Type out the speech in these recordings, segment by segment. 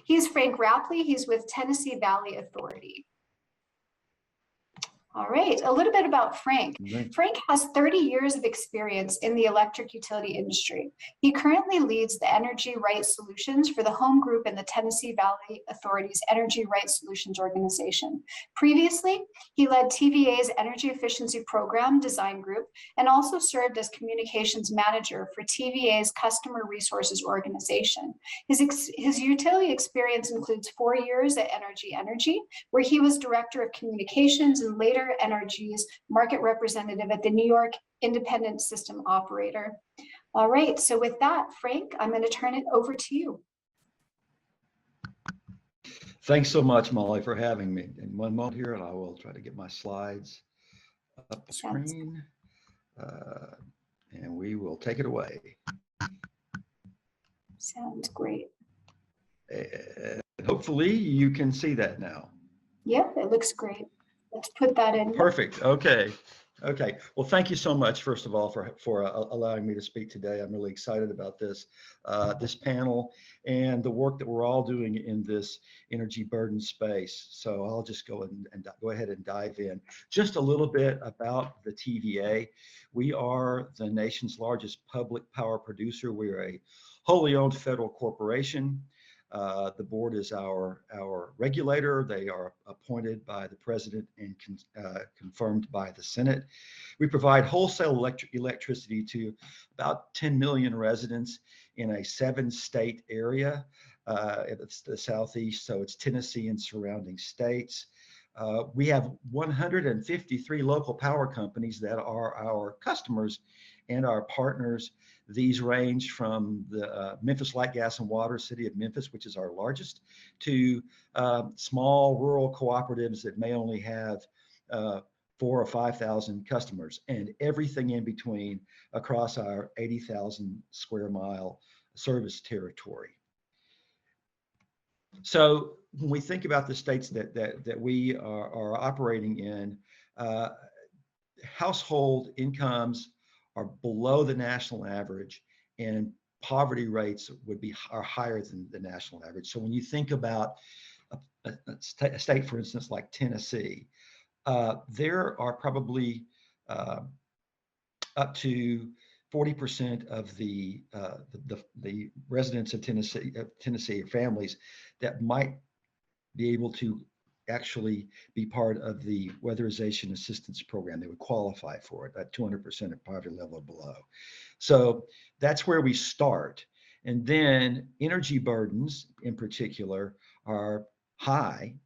He's Frank Rapley. He's with Tennessee Valley Authority. All right, a little bit about Frank. Frank has 30 years of experience in the electric utility industry. He currently leads the Energy Rights Solutions for the home group in the Tennessee Valley Authority's Energy Rights Solutions organization. Previously, he led TVA's Energy Efficiency Program Design Group and also served as communications manager for TVA's Customer Resources organization. His utility experience includes 4 years at Energy, where he was director of communications and later NRG's market representative at the New York Independent System Operator. All right, so with that, Frank, I'm going to turn it over to you. Thanks so much, Molly, for having me. In one moment here, and I will try to get my slides up the screen, and we will take it away. Sounds great. And hopefully you can see that now. Yep, it looks great. Let's put that in. Perfect. Okay. Well, thank you so much, first of all, for allowing me to speak today. I'm really excited about this panel and the work that we're all doing in this energy burden space. So I'll just go ahead and dive in. Just a little bit about the TVA. We are the nation's largest public power producer. We're a wholly owned federal corporation. The board is our regulator. They are appointed by the president and confirmed by the Senate. We provide wholesale electricity to about 10 million residents in a 7-state area. It's the Southeast, so it's Tennessee and surrounding states. We have 153 local power companies that are our customers and our partners. These range from the Memphis Light, Gas, and Water, City of Memphis, which is our largest, to small rural cooperatives that may only have 4,000 or 5,000 customers, and everything in between across our 80,000 square mile service territory. So when we think about the states that we are operating in, household incomes are below the national average, and poverty rates are higher than the national average. So when you think about a state, for instance, like Tennessee, there are probably up to 40% of the residents of Tennessee families that might be able to actually be part of the Weatherization Assistance Program. They would qualify for it at 200% of poverty level below. So that's where we start. And then energy burdens in particular are high,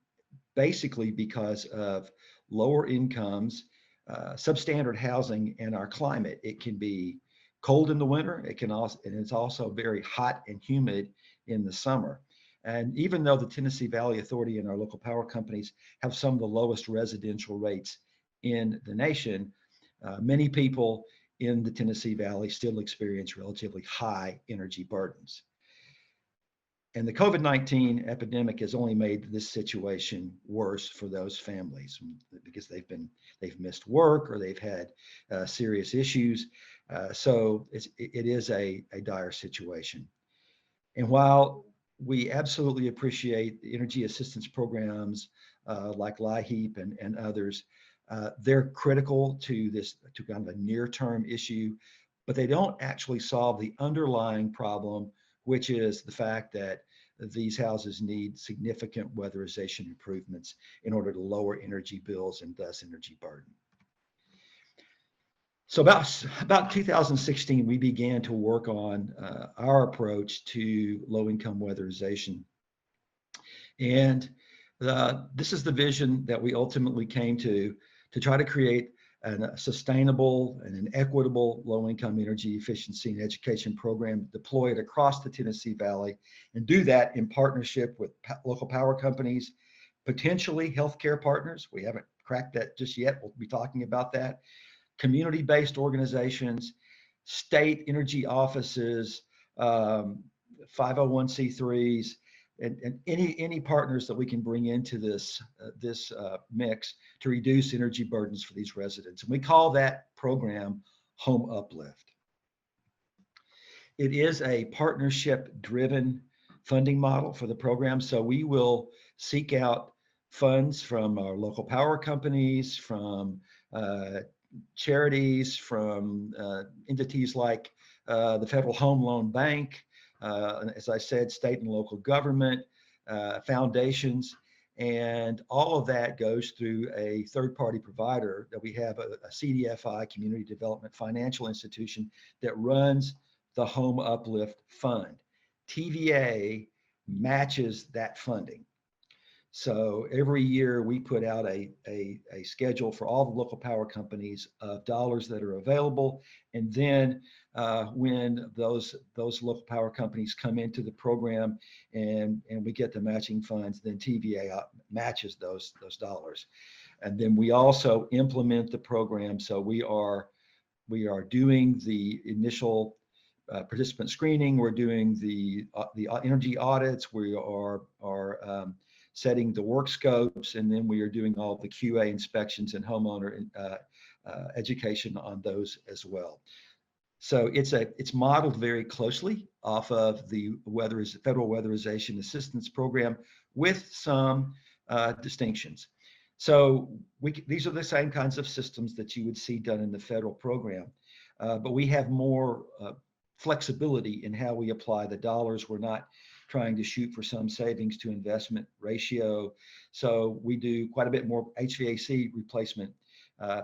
basically because of lower incomes, substandard housing, and our climate. It can be cold in the winter. And it's also very hot and humid in the summer. And even though the Tennessee Valley Authority and our local power companies have some of the lowest residential rates in the nation, many people in the Tennessee Valley still experience relatively high energy burdens. And the COVID-19 epidemic has only made this situation worse for those families because they've missed work or they've had serious issues. So it is a dire situation. And while we absolutely appreciate the energy assistance programs like LIHEAP and others, they're critical to kind of a near-term issue, but they don't actually solve the underlying problem, which is the fact that these houses need significant weatherization improvements in order to lower energy bills and thus energy burden. So about 2016, we began to work on our approach to low-income weatherization. And this is the vision that we ultimately came to try to create a sustainable and an equitable low-income energy efficiency and education program deployed across the Tennessee Valley, and do that in partnership with local power companies, potentially healthcare partners. We haven't cracked that just yet. We'll be talking about that. Community-based organizations, state energy offices, 501c3s, and any partners that we can bring into this mix to reduce energy burdens for these residents. And we call that program Home Uplift. It is a partnership-driven funding model for the program. So we will seek out funds from our local power companies, from charities, from entities like the Federal Home Loan Bank, as I said, state and local government, foundations, and all of that goes through a third-party provider that we have, a CDFI, Community Development Financial Institution, that runs the Home Uplift Fund. TVA matches that funding. So every year we put out a schedule for all the local power companies of dollars that are available. And then when those local power companies come into the program and we get the matching funds, then TVA matches those dollars. And then we also implement the program. So we are doing the initial participant screening. We're doing the energy audits. We are setting the work scopes, and then we are doing all the QA inspections and homeowner education on those as well. So it's modeled very closely off of the Federal Weatherization Assistance Program with some distinctions. So these are the same kinds of systems that you would see done in the federal program, but we have more flexibility in how we apply the dollars. We're not trying to shoot for some savings to investment ratio. So we do quite a bit more HVAC replacement,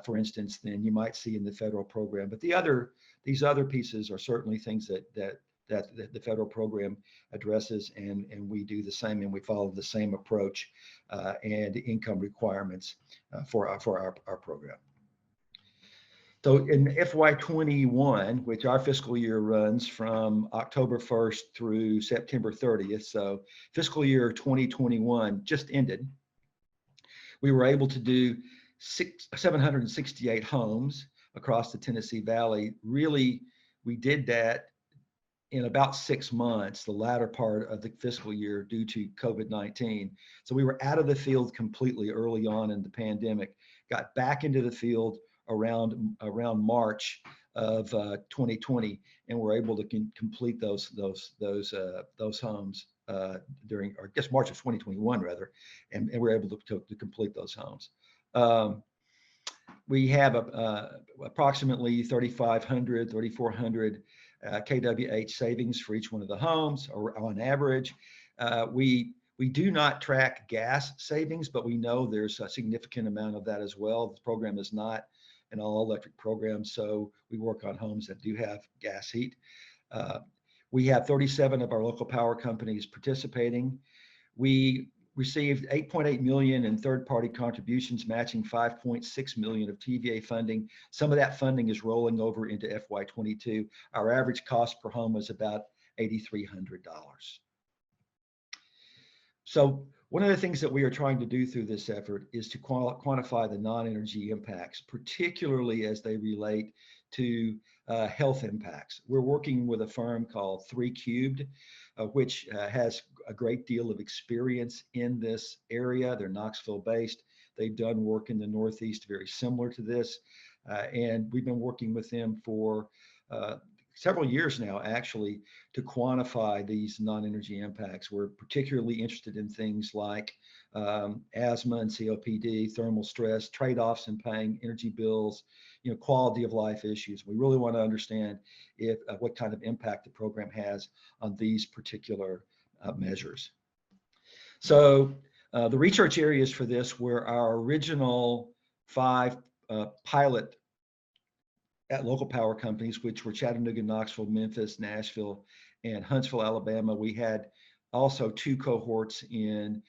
for instance, than you might see in the federal program. But these other pieces are certainly things that the federal program addresses, and we do the same, and we follow the same approach and income requirements for our program. So in FY21, which our fiscal year runs from October 1st through September 30th, so fiscal year 2021 just ended, we were able to do 768 homes across the Tennessee Valley. Really, we did that in about 6 months, the latter part of the fiscal year, due to COVID-19. So we were out of the field completely early on in the pandemic, got back into the field around March of 2020, and we're able to complete those homes during, or I guess March of 2021 rather, and we're able to complete those homes. We have approximately 3,400 kWh savings for each one of the homes, or on average. We do not track gas savings, but we know there's a significant amount of that as well. The program is not an all-electric program, so we work on homes that do have gas heat. We have 37 of our local power companies participating. We received $8.8 million in third-party contributions, matching $5.6 million of TVA funding. Some of that funding is rolling over into FY22. Our average cost per home is about $8,300. So one of the things that we are trying to do through this effort is to quantify the non-energy impacts, particularly as they relate to health impacts. We're working with a firm called 3 Cubed, which has a great deal of experience in this area. They're Knoxville based. They've done work in the Northeast very similar to this. And we've been working with them for several years now, actually, to quantify these non-energy impacts. We're particularly interested in things like asthma and COPD, thermal stress, trade-offs in paying energy bills, quality of life issues. We really want to understand what kind of impact the program has on these particular measures. So the research areas for this were our original 5 pilot at local power companies, which were Chattanooga, Knoxville, Memphis, Nashville, and Huntsville, Alabama. We had also 2 cohorts in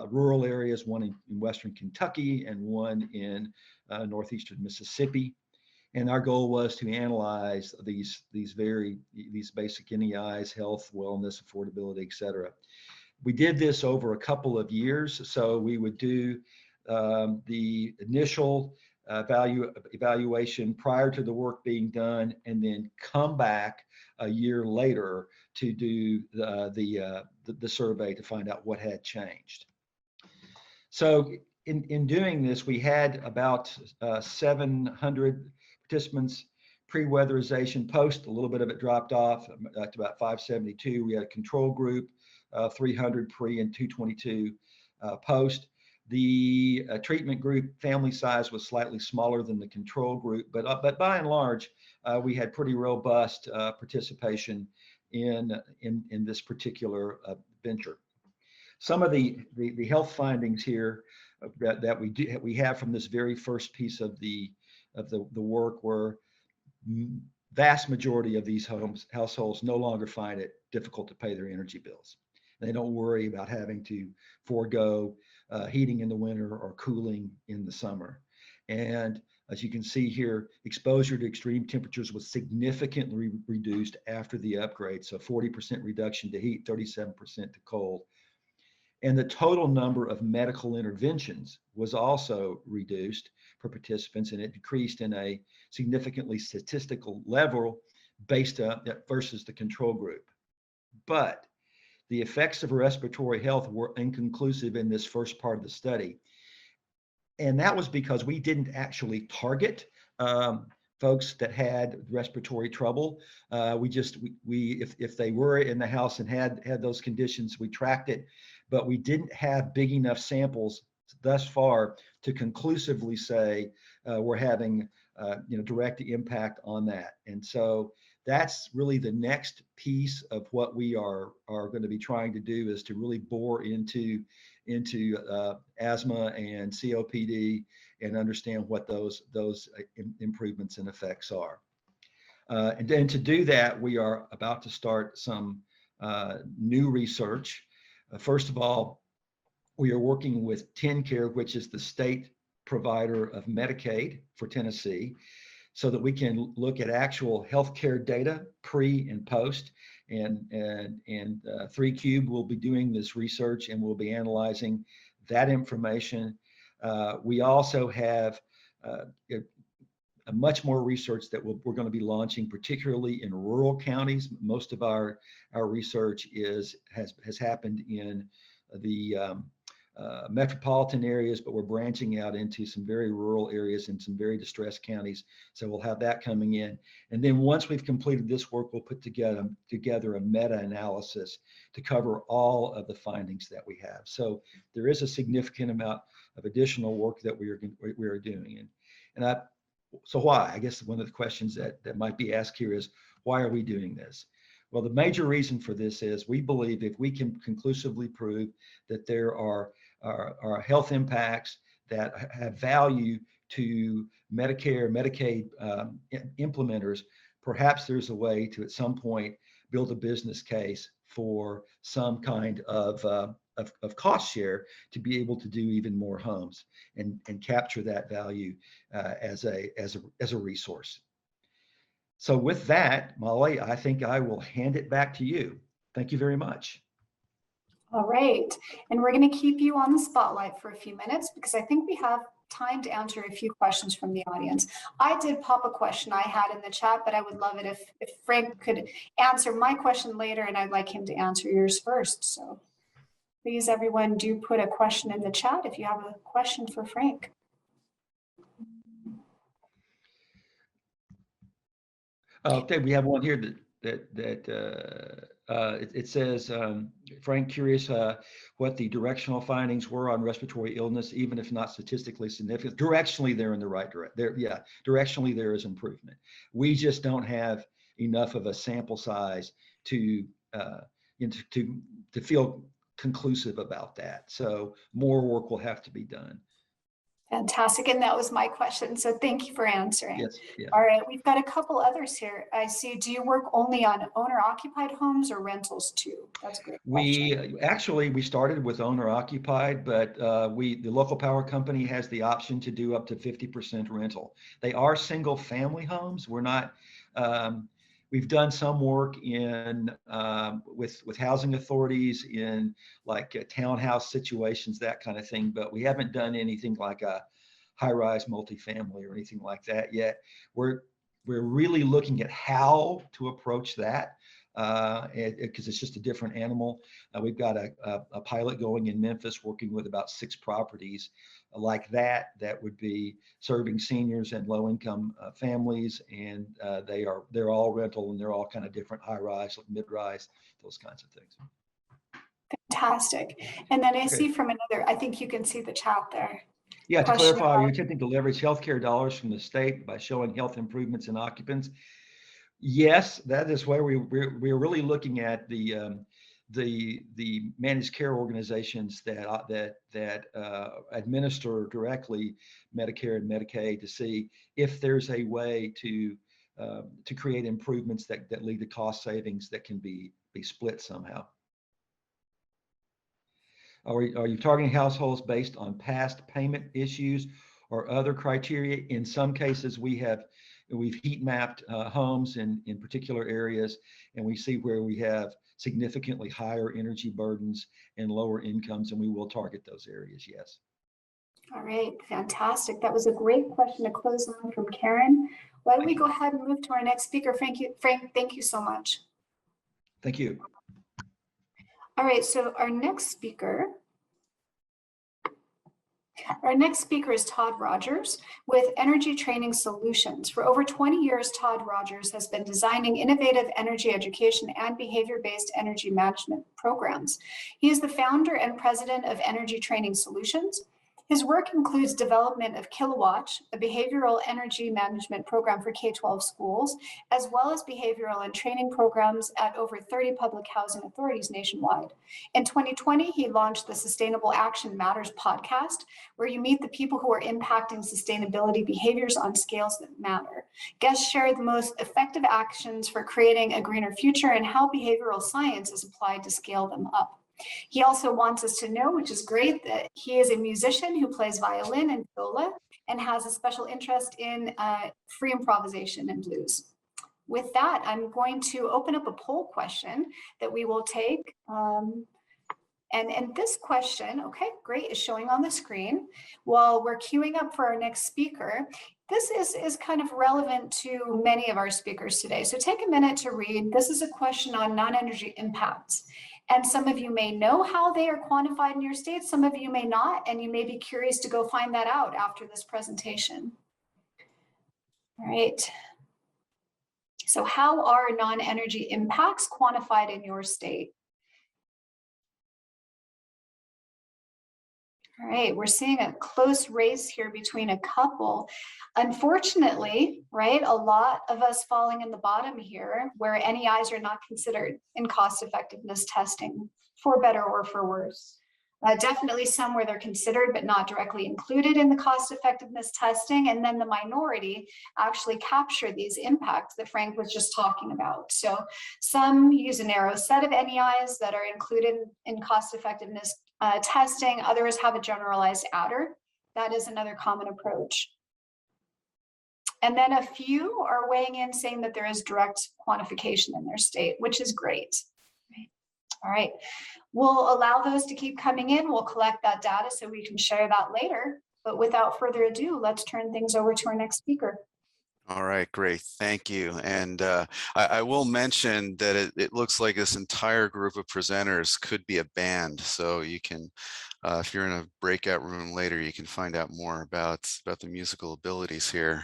rural areas, one in Western Kentucky and one in Northeastern Mississippi. And our goal was to analyze these basic NEIs, health, wellness, affordability, et cetera. We did this over a couple of years. So we would do the initial evaluation prior to the work being done, and then come back a year later to do the survey to find out what had changed. So in doing this, we had about 700 participants pre-weatherization, post, a little bit of it dropped off to about 572. We had a control group, 300 pre and 222 post. The treatment group family size was slightly smaller than the control group, but by and large, we had pretty robust participation in this particular venture. Some of the health findings here that we have from this very first piece of the work were vast majority of these households no longer find it difficult to pay their energy bills. They don't worry about having to forego heating in the winter or cooling in the summer. And as you can see here, exposure to extreme temperatures was significantly reduced after the upgrade. So 40% reduction to heat, 37% to cold. And the total number of medical interventions was also reduced for participants, and it decreased in a significantly statistical level based versus the control group. But the effects of respiratory health were inconclusive in this first part of the study. And that was because we didn't actually target folks that had respiratory trouble. If they were in the house and had those conditions, we tracked it, but we didn't have big enough samples thus far to conclusively say we're having direct impact on that. And so that's really the next piece of what we are going to be trying to do, is to really bore into asthma and COPD and understand what those improvements and effects are. And then to do that, we are about to start some new research. First of all, we are working with TennCare, which is the state provider of Medicaid for Tennessee, so that we can look at actual healthcare data pre and post. And 3Cube will be doing this research, and we'll be analyzing that information. We also have much more research that we're going to be launching, particularly in rural counties. Most of our research has happened in the metropolitan areas, but we're branching out into some very rural areas and some very distressed counties. So we'll have that coming in. And then once we've completed this work, we'll put together a meta-analysis to cover all of the findings that we have. So there is a significant amount of additional work that we are doing. So why? I guess one of the questions that might be asked here is, why are we doing this? Well, the major reason for this is we believe if we can conclusively prove that there are health impacts that have value to Medicare, Medicaid implementers, perhaps there's a way to, at some point, build a business case for some kind of cost share to be able to do even more homes and capture that value as a resource. So with that, Molly, I think I will hand it back to you. Thank you very much. All right. And we're going to keep you on the spotlight for a few minutes because I think we have time to answer a few questions from the audience. I did pop a question I had in the chat, but I would love it if Frank could answer my question later, and I'd like him to answer yours first. So please, everyone, do put a question in the chat if you have a question for Frank. Okay, we have one here that it says, Frank, curious what the directional findings were on respiratory illness, even if not statistically significant. Directionally, they're in the right direction. Yeah, directionally there is improvement. We just don't have enough of a sample size to feel conclusive about that. So more work will have to be done. Fantastic. And that was my question. So thank you for answering. Yes. Yeah. All right. We've got a couple others here. I see. Do you work only on owner-occupied homes or rentals too? That's a great question. We started with owner-occupied, but the local power company has the option to do up to 50% rental. They are single-family homes. We're not. We've done some work in with housing authorities in like townhouse situations, that kind of thing, but we haven't done anything like a high-rise multifamily or anything like that yet. We're really looking at how to approach that. because it's just a different animal. We've got a pilot going in Memphis working with about 6 properties like that would be serving seniors and low-income families, and they're all rental, and they're all kind of different, high-rise, mid-rise, those kinds of things. Fantastic. And then I Okay. see from another, I think you can see the chat there. Yeah, to Question clarify, you're about- attempting to leverage healthcare dollars from the state by showing health improvements in occupants. Yes, that is where we're really looking at the managed care organizations that administer directly Medicare and Medicaid to see if there's a way to create improvements that lead to cost savings that can be split somehow. Are you targeting households based on past payment issues or other criteria? In some cases, we've heat mapped homes in particular areas, and we see where we have significantly higher energy burdens and lower incomes, and we will target those areas, yes. All right, fantastic. That was a great question to close on from Karen. Why don't we go ahead and move to our next speaker? Frank, thank you so much. Thank you. All right, so our next speaker is Todd Rogers with Energy Training Solutions. For over 20 years, Todd Rogers has been designing innovative energy education and behavior-based energy management programs. He is the founder and president of Energy Training Solutions. His work includes development of Kilowatt, a behavioral energy management program for K-12 schools, as well as behavioral and training programs at over 30 public housing authorities nationwide. In 2020, he launched the Sustainable Action Matters podcast, where you meet the people who are impacting sustainability behaviors on scales that matter. Guests share the most effective actions for creating a greener future and how behavioral science is applied to scale them up. He also wants us to know, which is great, that he is a musician who plays violin and viola and has a special interest in free improvisation and blues. With that, I'm going to open up a poll question that we will take. And this question, okay, great, is showing on the screen. While we're queuing up for our next speaker, this is kind of relevant to many of our speakers today. So take a minute to read. This is a question on non-energy impacts. And some of you may know how they are quantified in your state, some of you may not, and you may be curious to go find that out after this presentation. All right. So how are non-energy impacts quantified in your state? All right, we're seeing a close race here between a couple. Unfortunately, right, a lot of us falling in the bottom here where NEIs are not considered in cost effectiveness testing, for better or for worse. Definitely some where they're considered but not directly included in the cost effectiveness testing, and then the minority actually capture these impacts that Frank was just talking about. So some use a narrow set of NEIs that are included in cost effectiveness testing, others have a generalized adder. That is another common approach. And then a few are weighing in saying that there is direct quantification in their state, which is great. All right, we'll allow those to keep coming in. We'll collect that data so we can share that later. But without further ado, let's turn things over to our next speaker. All right, great, thank you. And I will mention that it looks like this entire group of presenters could be a band. So you can, if you're in a breakout room later, you can find out more about the musical abilities here.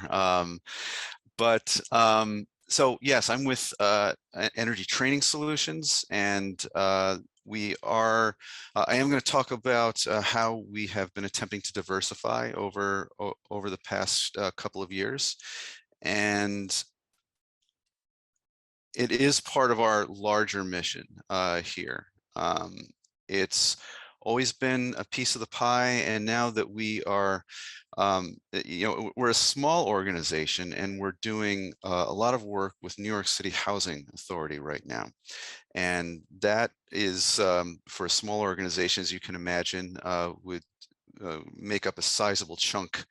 So yes, I'm with Energy Training Solutions, and I am going to talk about how we have been attempting to diversify over the past couple of years. And it is part of our larger mission here. It's always been a piece of the pie, and now that we are, we're a small organization, and we're doing a lot of work with New York City Housing Authority right now. And that is, for a small organization, as you can imagine, would make up a sizable chunk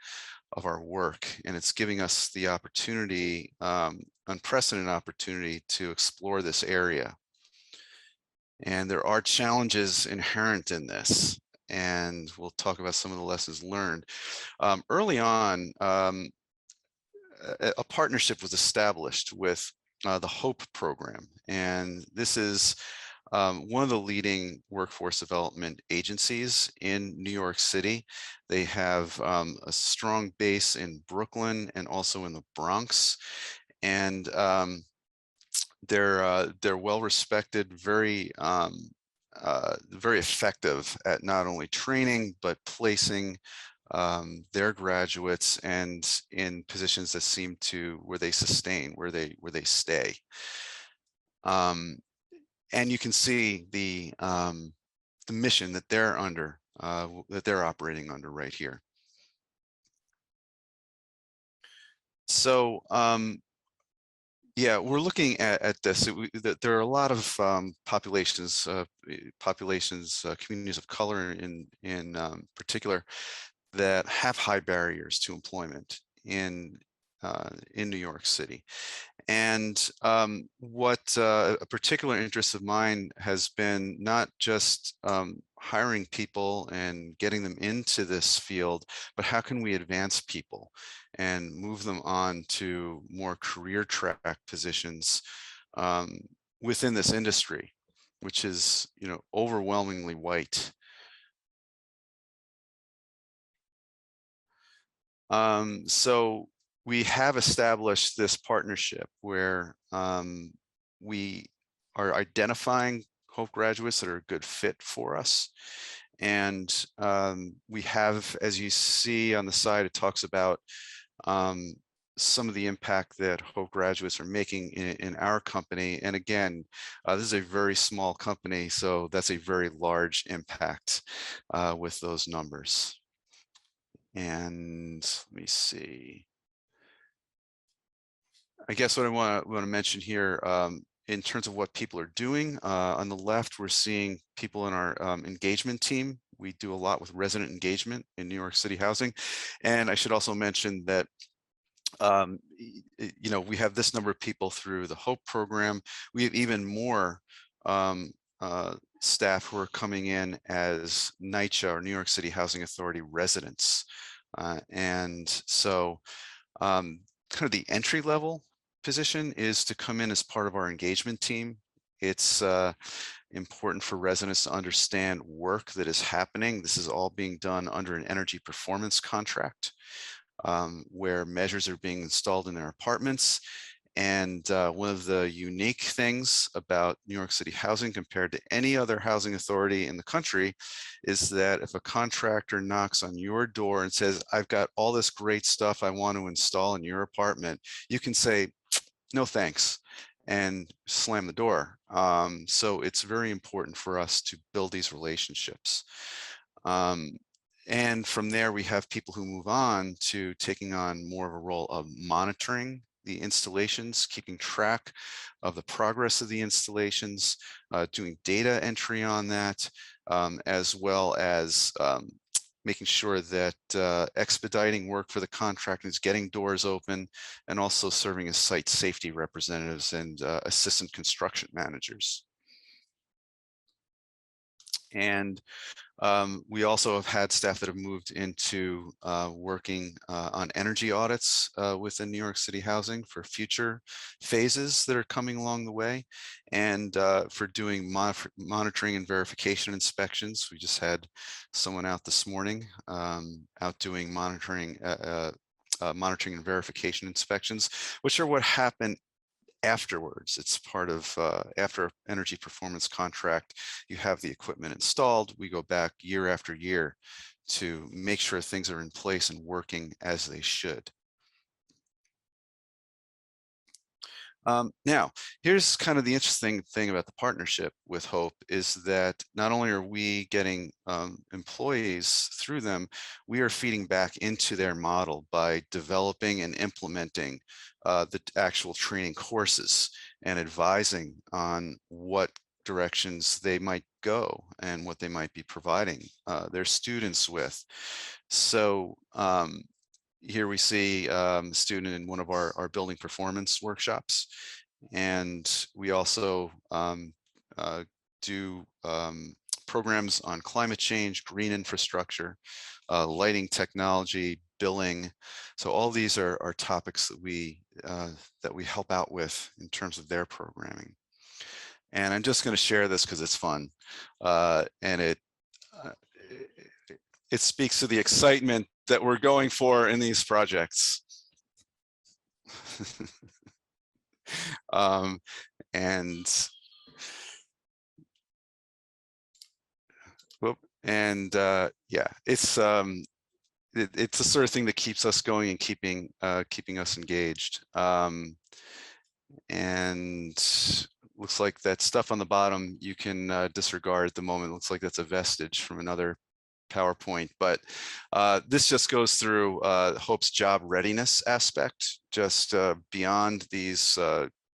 of our work, and it's giving us the opportunity, unprecedented opportunity, to explore this area. And there are challenges inherent in this, and we'll talk about some of the lessons learned. Early on, a partnership was established with the HOPE program. And this is one of the leading workforce development agencies in New York City. They have a strong base in Brooklyn and also in the Bronx. And they're well respected, very very effective at not only training but placing their graduates and in positions that seem to where they sustain, where they stay. And you can see the mission that they're under, that they're operating under right here. So yeah, we're looking at this. There are a lot of populations, communities of color in particular, that have high barriers to employment in New York City. And what a particular interest of mine has been not just hiring people and getting them into this field, but how can we advance people and move them on to more career track positions within this industry, which is, you know, overwhelmingly white. So we have established this partnership where we are identifying Hope graduates that are a good fit for us. And we have, as you see on the side, it talks about some of the impact that Hope graduates are making in our company. And again, this is a very small company, so that's a very large impact with those numbers. And let me see. I guess what I want to mention here, in terms of what people are doing, on the left, we're seeing people in our engagement team. We do a lot with resident engagement in New York City housing. And I should also mention that you know, we have this number of people through the HOPE program. We have even more staff who are coming in as NYCHA, or New York City Housing Authority residents. And so kind of the entry level position is to come in as part of our engagement team. It's important for residents to understand work that is happening. This is all being done under an energy performance contract, where measures are being installed in their apartments. And one of the unique things about New York City housing compared to any other housing authority in the country is that if a contractor knocks on your door and says, I've got all this great stuff I want to install in your apartment, you can say, no thanks, and slam the door. So it's very important for us to build these relationships. And from there, we have people who move on to taking on more of a role of monitoring the installations, keeping track of the progress of the installations, doing data entry on that, as well as making sure that expediting work for the contractors, getting doors open, and also serving as site safety representatives and assistant construction managers. And we also have had staff that have moved into working on energy audits within New York City housing for future phases that are coming along the way, and for doing monitoring and verification inspections. We just had someone out this morning out doing monitoring and verification inspections, which are what happen afterwards. It's part of after energy performance contract, you have the equipment installed. We go back year after year to make sure things are in place and working as they should. Now, here's kind of the interesting thing about the partnership with HOPE is that not only are we getting employees through them, we are feeding back into their model by developing and implementing the actual training courses and advising on what directions they might go and what they might be providing their students with. So here we see a student in one of our building performance workshops. And we also do programs on climate change, green infrastructure, lighting technology, billing. So all these are topics that we help out with in terms of their programming. And I'm just going to share this because it's fun, and it speaks to the excitement that we're going for in these projects. And yeah, it's the sort of thing that keeps us going and keeping us engaged. And looks like that stuff on the bottom you can disregard at the moment. Looks like that's a vestige from another PowerPoint, but this just goes through Hope's job readiness aspect, just beyond these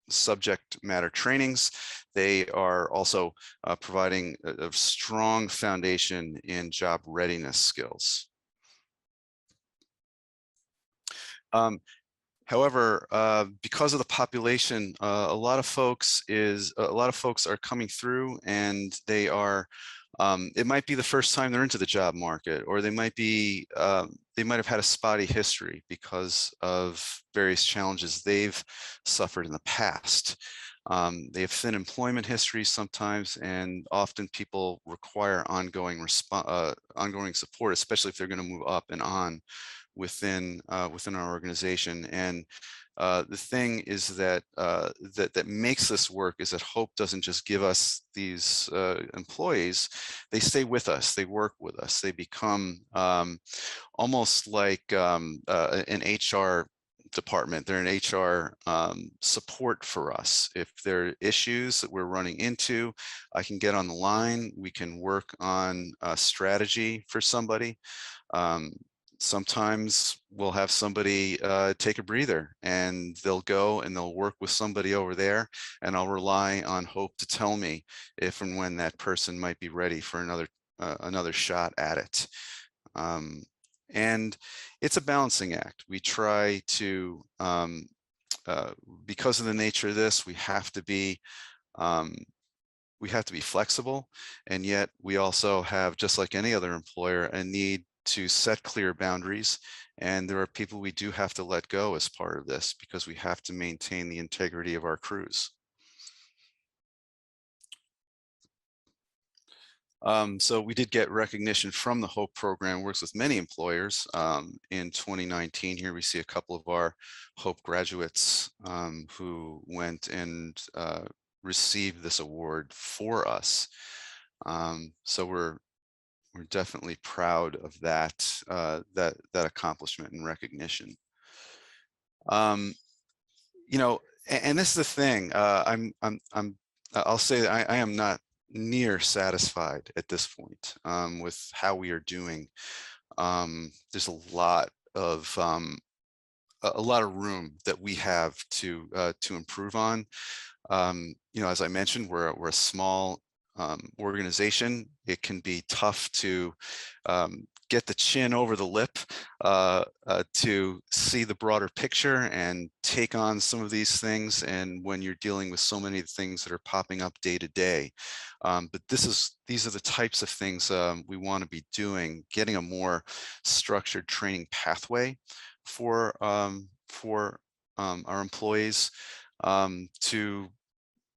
subject matter trainings. They are also providing a strong foundation in job readiness skills. However, because of the population, a lot of folks are coming through, and they are. It might be the first time they're into the job market, or they might have had a spotty history because of various challenges they've suffered in the past. They have thin employment history sometimes, and often people require ongoing support, especially if they're going to move up and on within our organization. And the thing is that that makes this work is that Hope doesn't just give us these employees. They stay with us, they work with us, they become almost like an HR department. They're an HR support for us. If there are issues that we're running into, I can get on the line, we can work on a strategy for somebody. Sometimes we'll have somebody take a breather, and they'll go and they'll work with somebody over there, and I'll rely on Hope to tell me if and when that person might be ready for another shot at it. And it's a balancing act. We try to, because of the nature of this, we have to be flexible, and yet we also have, just like any other employer, a need to set clear boundaries. And there are people we do have to let go as part of this, because we have to maintain the integrity of our crews. So we did get recognition from the Hope program. Works with many employers. In 2019, here we see a couple of our Hope graduates who went and received this award for us. So we're definitely proud of that that accomplishment and recognition. You know, and this is the thing. I'll say that I am not near satisfied at this point with how we are doing. There's a lot of room that we have to improve on. You know, as I mentioned, we're a small organization. It can be tough to get the chin over the lip to see the broader picture and take on some of these things, and when you're dealing with so many things that are popping up day to day. But these are the types of things we want to be doing, getting a more structured training pathway for our employees, to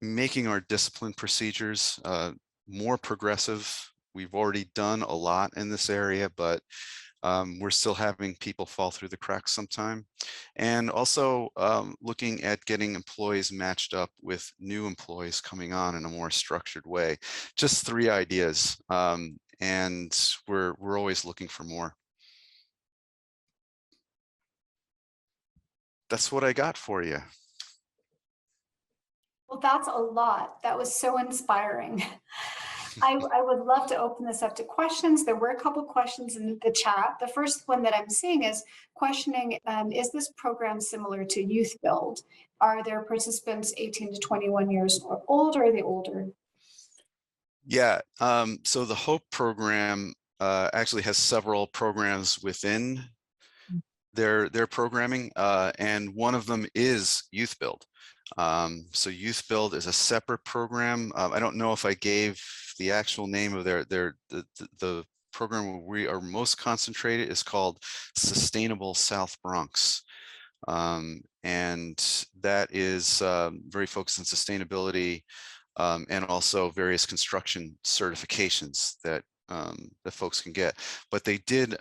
making our discipline procedures more progressive. We've already done a lot in this area, but we're still having people fall through the cracks sometime. And also looking at getting employees matched up with new employees coming on in a more structured way. Just 3 ideas, and we're always looking for more. That's what I got for you. Well, that's a lot. That was so inspiring. I would love to open this up to questions. There were a couple questions in the chat. The first one that I'm seeing is questioning, is this program similar to Youth Build? Are there participants 18 to 21 years or older? Or are they older? Yeah, so the Hope program actually has several programs within their programming, and one of them is Youth Build. So Youth Build is a separate program. I don't know if I gave the actual name of the program where we are most concentrated is called Sustainable South Bronx. And that is very focused on sustainability and also various construction certifications that folks can get. But they did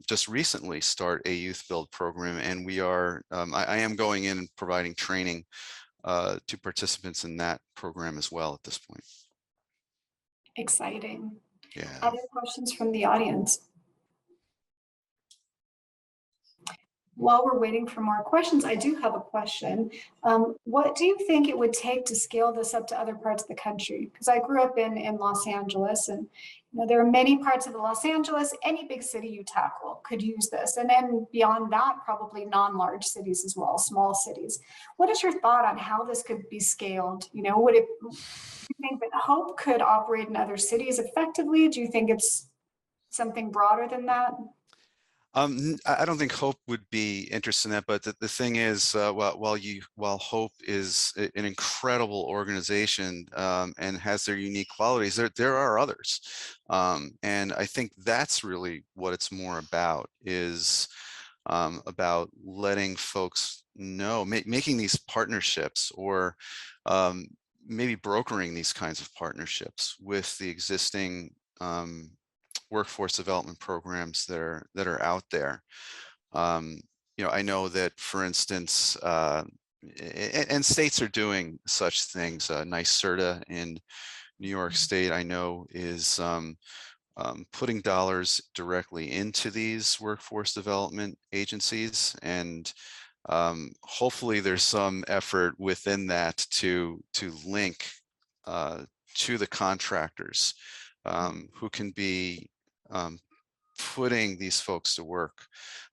just recently start a youth build program, and we are, I am going in and providing training to participants in that program as well at this point. Exciting. Yeah. Other questions from the audience? While we're waiting for more questions, I do have a question. What do you think it would take to scale this up to other parts of the country? Because I grew up in Los Angeles, and there are many parts of Los Angeles, any big city you tackle could use this. And then beyond that, probably non-large cities as well, small cities. What is your thought on how this could be scaled? Do you think that Hope could operate in other cities effectively? Do you think it's something broader than that? I don't think Hope would be interested in that, but the thing is, while Hope is an incredible organization and has their unique qualities, there are others, and I think that's really what it's more about, is about letting folks know, making these partnerships, or maybe brokering these kinds of partnerships with the existing workforce development programs that are out there. I know that, for instance, and states are doing such things. NYSERDA in New York State, I know, is putting dollars directly into these workforce development agencies, and hopefully there's some effort within that to link to the contractors who can be putting these folks to work.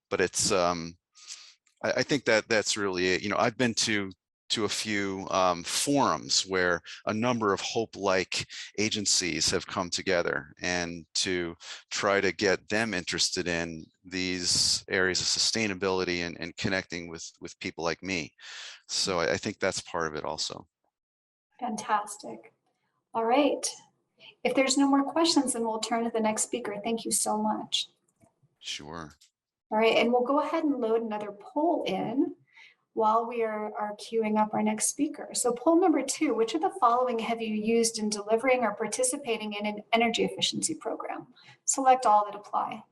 But it's I think that's really it. I've been to a few forums where a number of Hope-like agencies have come together, and to try to get them interested in these areas of sustainability and connecting with people like me. So I think that's part of it also. Fantastic. All right. If there's no more questions, then we'll turn to the next speaker. Thank you so much. Sure. All right, and we'll go ahead and load another poll in while we are queuing up our next speaker. So poll number 2, which of the following have you used in delivering or participating in an energy efficiency program? Select all that apply.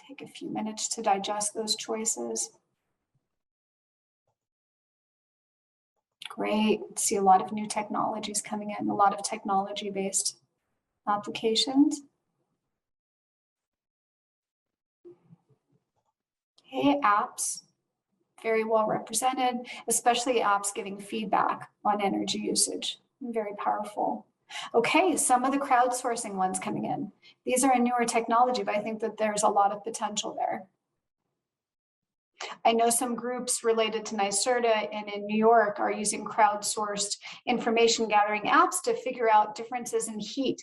Take a few minutes to digest those choices. Great, see a lot of new technologies coming in, a lot of technology-based applications. Okay, apps, very well represented, especially apps giving feedback on energy usage, very powerful. Okay, some of the crowdsourcing ones coming in. These are a newer technology, but I think that there's a lot of potential there. I know some groups related to NYSERDA and in New York are using crowdsourced information gathering apps to figure out differences in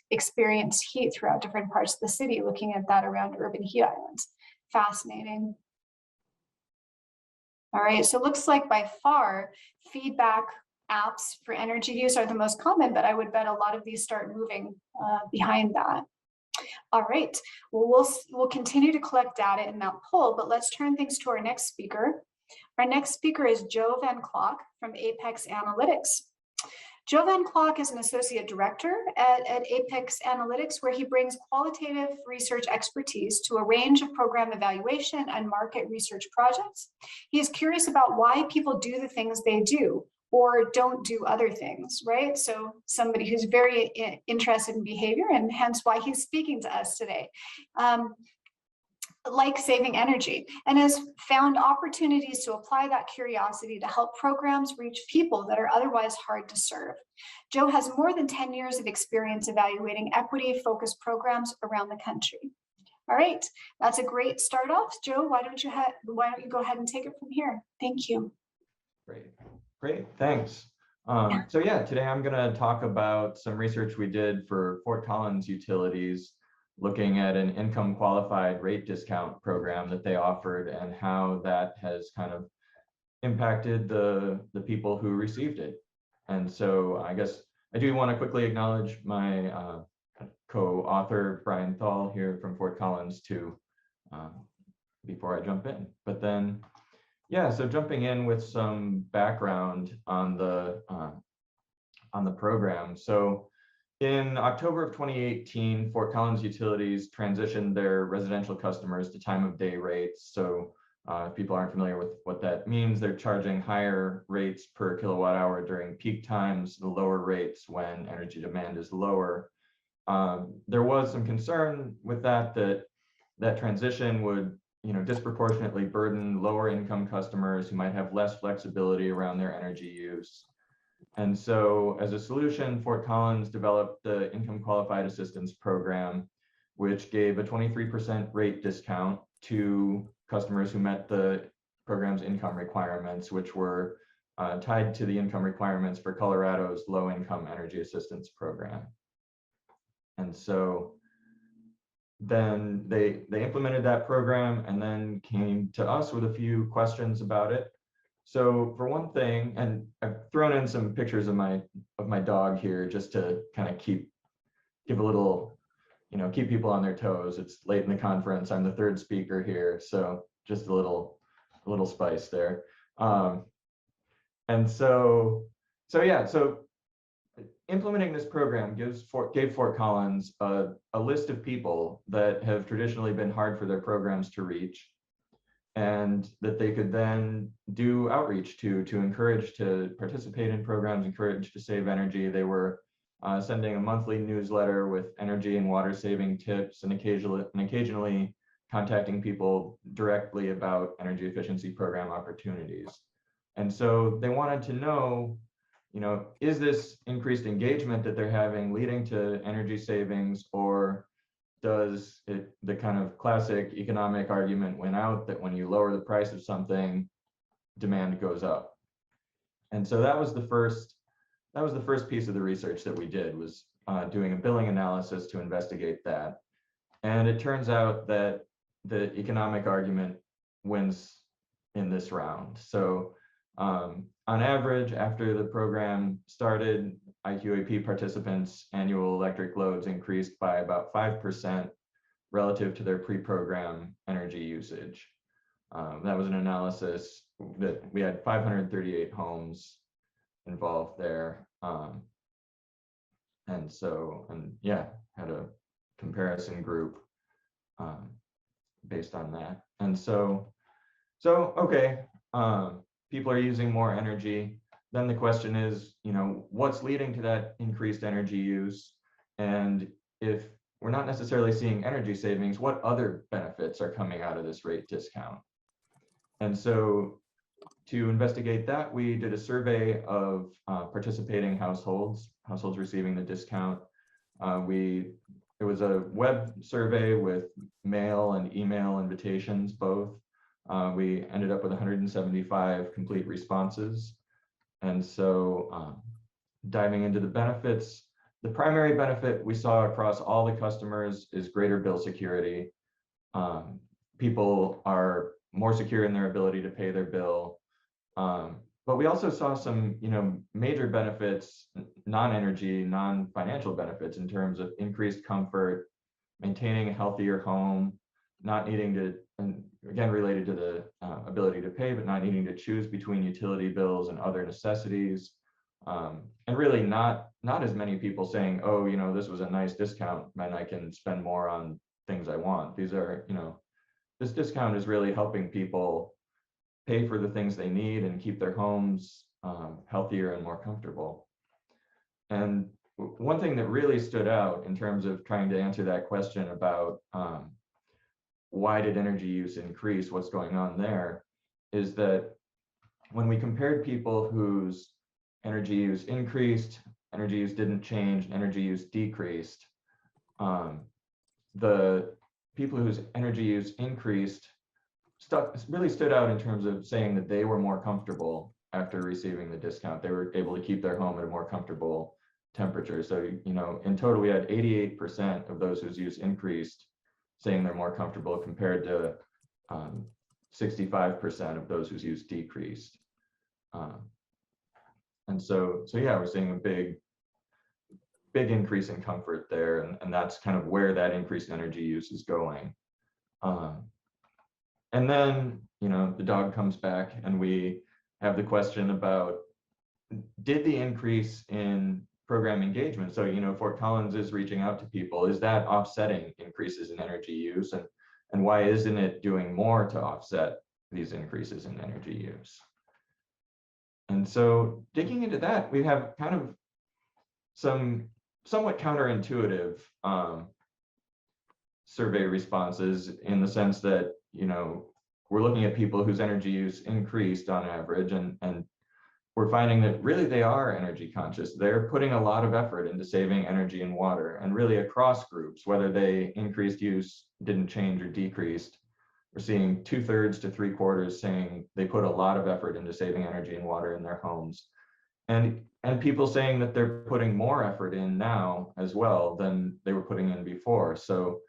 experienced heat throughout different parts of the city, looking at that around urban heat islands. Fascinating. All right, so it looks like by far feedback apps for energy use are the most common, but I would bet a lot of these start moving behind that. All right, well, we'll continue to collect data in that poll, but let's turn things to our next speaker. Our next speaker is Joe Van Clock from Apex Analytics. Joe Van Clock is an associate director at Apex Analytics, where he brings qualitative research expertise to a range of program evaluation and market research projects. He is curious about why people do the things they do or don't do other things, right? So somebody who's very interested in behavior, and hence why he's speaking to us today. Like saving energy, and has found opportunities to apply that curiosity to help programs reach people that are otherwise hard to serve. Joe has more than 10 years of experience evaluating equity-focused programs around the country. All right, that's a great start off. Joe, why don't you go ahead and take it from here? Thank you. Great, thanks. So yeah, today I'm going to talk about some research we did for Fort Collins Utilities, looking at an income qualified rate discount program that they offered and how that has kind of impacted the people who received it. And so I guess I do want to quickly acknowledge my co-author, Brian Thal, here from Fort Collins, too, before I jump in. But then, yeah, so jumping in with some background on the program. So in October of 2018, Fort Collins Utilities transitioned their residential customers to time of day rates. So if people aren't familiar with what that means, they're charging higher rates per kilowatt hour during peak times, the lower rates when energy demand is lower. There was some concern with that transition would, disproportionately burden lower income customers who might have less flexibility around their energy use. And so as a solution, Fort Collins developed the Income Qualified Assistance Program, which gave a 23% rate discount to customers who met the program's income requirements, which were tied to the income requirements for Colorado's Low Income Energy Assistance Program. And so then they implemented that program and then came to us with a few questions about it. So for one thing, and I've thrown in some pictures of my dog here just to kind of give a little, keep people on their toes. It's late in the conference. I'm the third speaker here, so just a little spice there. And so implementing this program gave Fort Collins a list of people that have traditionally been hard for their programs to reach, and that they could then do outreach to encourage to participate in programs, encourage to save energy. They were sending a monthly newsletter with energy and water saving tips, and occasionally contacting people directly about energy efficiency program opportunities. And so they wanted to know, is this increased engagement that they're having leading to energy savings, or does the kind of classic economic argument win out that when you lower the price of something, demand goes up? And so that was the first piece of the research that we did, was doing a billing analysis to investigate that. And it turns out that the economic argument wins in this round. So on average, after the program started, IQAP participants' annual electric loads increased by about 5% relative to their pre-program energy usage. That was an analysis that we had 538 homes involved there. And had a comparison group based on that. And so okay, people are using more energy. Then the question is, what's leading to that increased energy use? And if we're not necessarily seeing energy savings, what other benefits are coming out of this rate discount? And so to investigate that, we did a survey of participating households receiving the discount. It was a web survey with mail and email invitations, both. We ended up with 175 complete responses. And so diving into the benefits, the primary benefit we saw across all the customers is greater bill security. People are more secure in their ability to pay their bill. But we also saw some, major benefits, non-energy, non-financial benefits in terms of increased comfort, maintaining a healthier home, not needing to, and again, related to the ability to pay, but not needing to choose between utility bills and other necessities. And really not as many people saying, oh, this was a nice discount and I can spend more on things I want. These are, this discount is really helping people pay for the things they need and keep their homes healthier and more comfortable. And one thing that really stood out in terms of trying to answer that question about why did energy use increase, what's going on there, is that when we compared people whose energy use increased, energy use didn't change, energy use decreased, the people whose energy use increased really stood out in terms of saying that they were more comfortable after receiving the discount. They were able to keep their home at a more comfortable temperature. So, in total, we had 88% of those whose use increased saying they're more comfortable, compared to 65% of those whose use decreased. And so yeah, we're seeing a big big increase in comfort there, and that's kind of where that increased energy use is going. And then, the dog comes back and we have the question about, did the increase in program engagement, so, Fort Collins is reaching out to people, is that offsetting increases in energy use? And why isn't it doing more to offset these increases in energy use? And so digging into that, we have kind of some somewhat counterintuitive survey responses, in the sense that, we're looking at people whose energy use increased on average, and we're finding that really they are energy conscious. They're putting a lot of effort into saving energy and water, and really across groups, whether they increased use, didn't change, or decreased. We're seeing 2/3 to 3/4 saying they put a lot of effort into saving energy and water in their homes. And people saying that they're putting more effort in now as well than they were putting in before. So,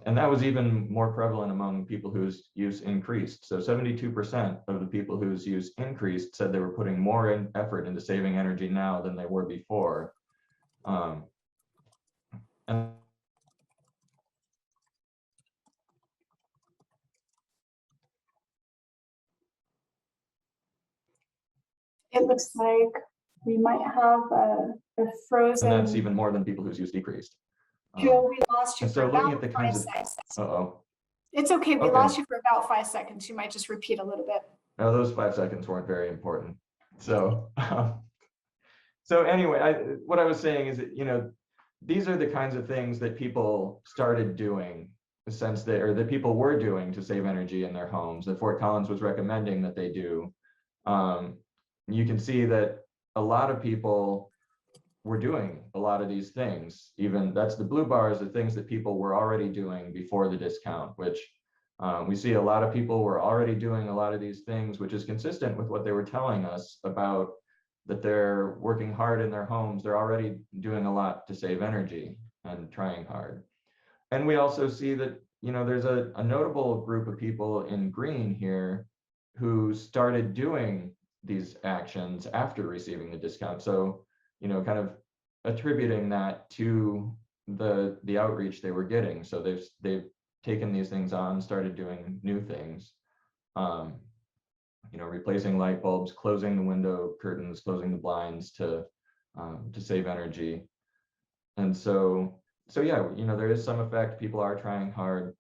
and that was even more prevalent among people whose use increased. So 72% of the people whose use increased said they were putting more effort into saving energy now than they were before. And It looks like we might have a frozen. and that's even more than people whose use decreased. Joe, we lost you And for so looking about at the 5 kinds of, seconds. uh-oh, It's okay, we Okay. lost you for about 5 seconds. You might just repeat a little bit. no, those 5 seconds weren't very important. So, so anyway, what I was saying is that, these are the kinds of things that people started doing, the sense that, or that people were doing to save energy in their homes, that Fort Collins was recommending that they do. You can see that a lot of people were doing a lot of these things. Even that's the blue bars, the things that people were already doing before the discount, which we see a lot of people were already doing a lot of these things, which is consistent with what they were telling us about, that they're working hard in their homes. They're already doing a lot to save energy and trying hard. And we also see that, there's a notable group of people in green here who started doing these actions after receiving the discount. So, kind of attributing that to the outreach they were getting. So they've taken these things on, started doing new things, replacing light bulbs, closing the window curtains, closing the blinds to save energy. And so yeah, there is some effect. People are trying hard,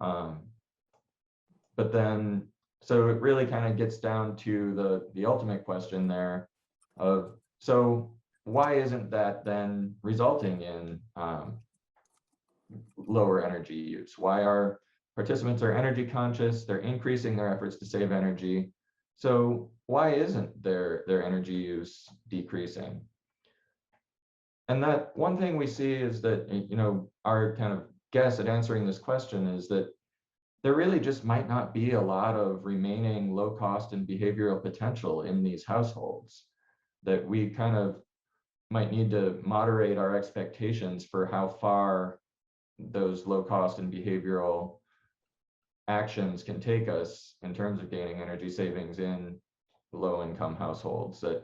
but then, so it really kind of gets down to the ultimate question there of, so why isn't that then resulting in lower energy use? Why are participants are energy conscious? They're increasing their efforts to save energy. So why isn't their energy use decreasing? And that one thing we see is that, our kind of guess at answering this question is that there really just might not be a lot of remaining low cost and behavioral potential in these households, that we kind of might need to moderate our expectations for how far those low cost and behavioral actions can take us in terms of gaining energy savings in low income households. That,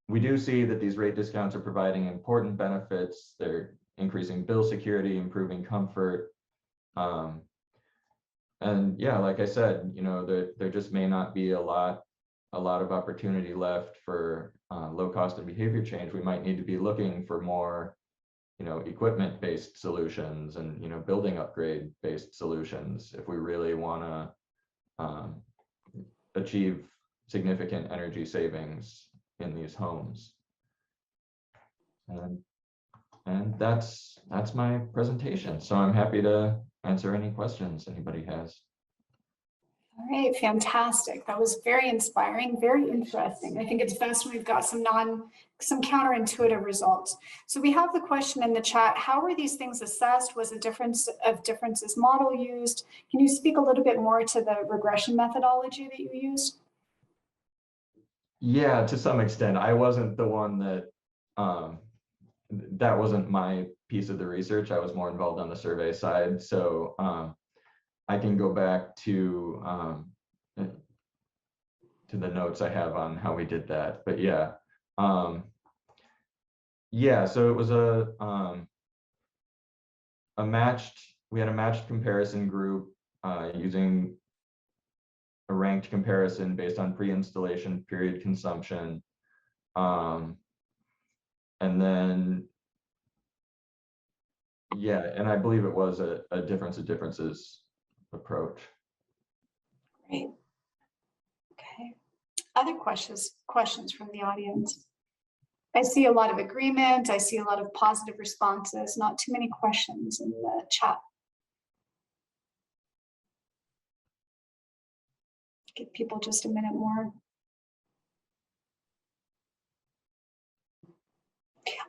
we do see that these rate discounts are providing important benefits. They're increasing bill security, improving comfort. And yeah, like I said, there just may not be a lot of opportunity left for low cost and behavior change. We might need to be looking for more, equipment-based solutions and, building upgrade-based solutions if we really want to achieve significant energy savings in these homes. And that's my presentation. So I'm happy to answer any questions anybody has. All right, fantastic. That was very inspiring, very interesting. I think it's best when we've got some counterintuitive results. So we have the question in the chat, how were these things assessed? Was a differences model used? Can you speak a little bit more to the regression methodology that you used? Yeah, to some extent. I wasn't the one that wasn't my piece of the research. I was more involved on the survey side. So I can go back to the notes I have on how we did that. But yeah, Yeah, so it was we had a matched comparison group using a ranked comparison based on pre-installation period consumption. And then, yeah, and I believe it was a difference of differences approach. Great. Okay. Other questions from the audience? I see a lot of agreement. I see a lot of positive responses, not too many questions in the chat. Give people just a minute more.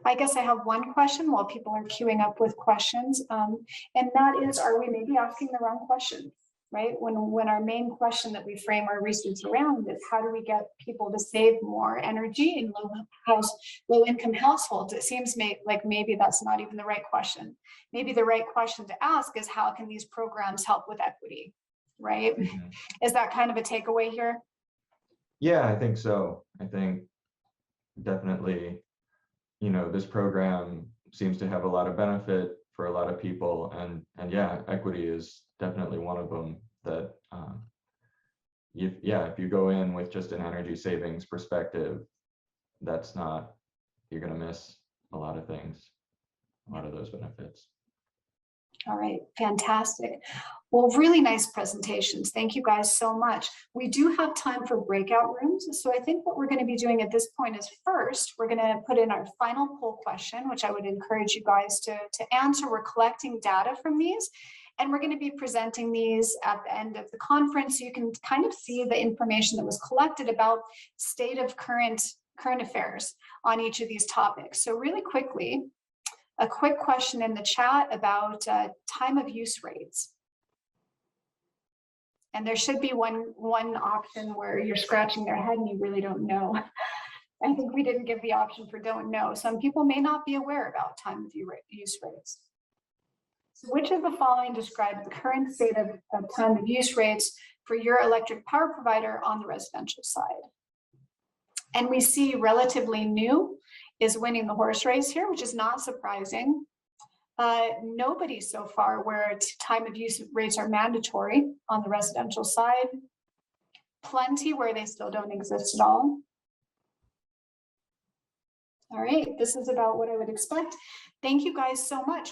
I guess I have one question while people are queuing up with questions, and that is, are we maybe asking the wrong question, right? When our main question that we frame our research around is how do we get people to save more energy in low-income households? It seems like maybe that's not even the right question. Maybe the right question to ask is how can these programs help with equity, right? Mm-hmm. Is that kind of a takeaway here? Yeah, I think so. I think definitely, this program seems to have a lot of benefit for a lot of people, and yeah, equity is definitely one of them. That if you go in with just an energy savings perspective, you're going to miss a lot of things, a lot of those benefits. All right, fantastic. Well, really nice presentations. Thank you guys so much. We do have time for breakout rooms. So I think what we're going to be doing at this point is first, we're going to put in our final poll question, which I would encourage you guys to answer. We're collecting data from these, and we're going to be presenting these at the end of the conference. So you can kind of see the information that was collected about state of current affairs on each of these topics. So really quickly, a quick question in the chat about time of use rates. And there should be one option where you're scratching their head and you really don't know. I think we didn't give the option for don't know. Some people may not be aware about time of use rates. So which of the following describe the current state of time of use rates for your electric power provider on the residential side? And we see relatively new is winning the horse race here, which is not surprising. Nobody so far where time of use rates are mandatory on the residential side. Plenty where they still don't exist at all. All right, this is about what I would expect. Thank you guys so much.